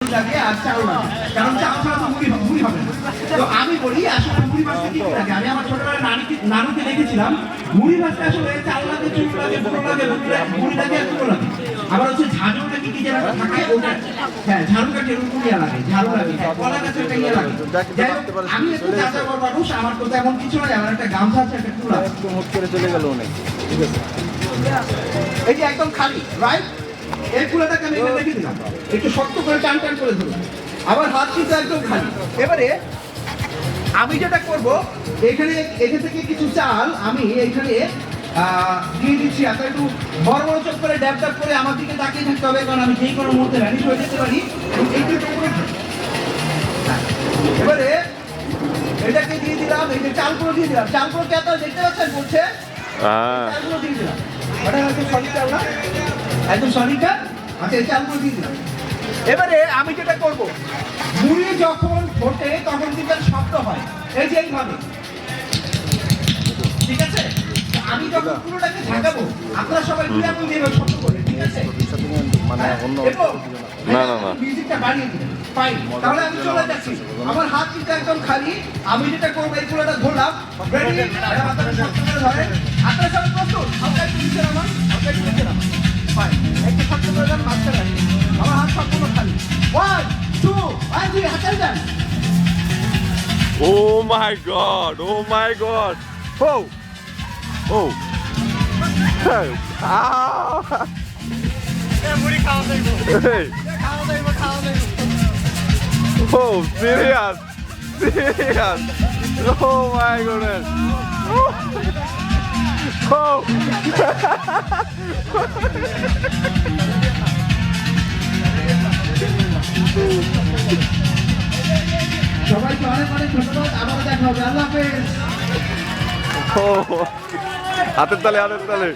লাগে আর চাল লাগে, কারণ চাল ছাড়া তো মুড়ি হবে না। তো আমি বলি আসলে মুড়ি ভাজতে কি কি লাগে। আমি আমার ছোটবেলায় নানুকে দেখেছিলাম মুড়ি ভাজতে আসলে চাল লাগে, চুল লাগে, বুড়ো লাগে, মুড়ি লাগে আর চুল লাগে। আবার হচ্ছে ঝাড়ু নাকি কি যেন থাকে ওটা, হ্যাঁ ঝাড়ু কাঠি এরকম ইয়া লাগে, ঝাড়ু লাগে, কলা গাছের একটা ইয়া লাগে। আমি একটু চাচা বড় মানুষ, আমার তো তেমন কিছু নয়, আমার একটা গামছা আছে, একটা টুল আছে। হুট করে চলে গেল অনেক। ঠিক আছে, এই যে একদম খালি, রাইট? এই কুলাটাকে আমি এখানে রেখে দিলাম, একটু শক্ত করে টান টান করে ধরলাম, আবার হাত কিন্তু একদম খালি। এবারে আমি যেটা করব, এখানে থেকে কিছু চাল আমি এইখানে দিয়ে দিচ্ছি। আপনার একটু বড় বড় চোখ করে ড্যাব ড্যাব করে আমার দিকে তাকিয়ে থাকতে হবে, কারণ আমি যেই কোনো মুহূর্তে ভ্যানিশ হয়ে যেতে পারি। এইটু করে এবারে এটাকে দিয়ে দিলাম, এই যে চালগুলো দিয়ে দিলাম। চালগুলো কে আপনারা দেখতে পাচ্ছেন বলছে, চালগুলো দিয়ে দিলাম। ওটা একদম সলিড চাল না, একদম সলিডটা। আচ্ছা, এই চালগুলো দিয়ে দিলাম। এবারে আমি যেটা করব, মুড়ি যখন ফোটে তখন কিন্তু শব্দ হয়, এই যে এইভাবে, ঠিক আছে? আমি যখন পুরোটাকে ঢাকাবো, আপনারা সবাই দুই আঙুল দিয়ে শব্দ করবেন, ঠিক আছে? মানে অন্য না না না, মিউজিকটা বাড়িয়ে দিবেন। ফাইন, তাহলে আমি চলে যাচ্ছি। আমার হাত কিন্তু একদম খালি। আমি যেটা করবো, এই পুরোটা ধরলাম, রেডি? আপনারা শক্ত করে ধরেন। আপনারা সবাই প্রস্তুত? হালকা একটু নিচে নামান, হালকা একটু নিচে নামান। ফাইন, একটু শক্ত করে দেন, মাঝখানে রাখেন। আমার হাত সম্পূর্ণ খালি। 1 2 1 2 হাত দেন। Oh my god! Oh my god! Oh! Oh! Hey! Ow! Hey! Oh, serious! Serious! Oh my goodness! Oh! সবাইকে অনেক অনেক ধন্যবাদ। আবার দেখা হবে। আল্লাহ হাফেজ। Oh! হাতের তালে, হাতের তালে!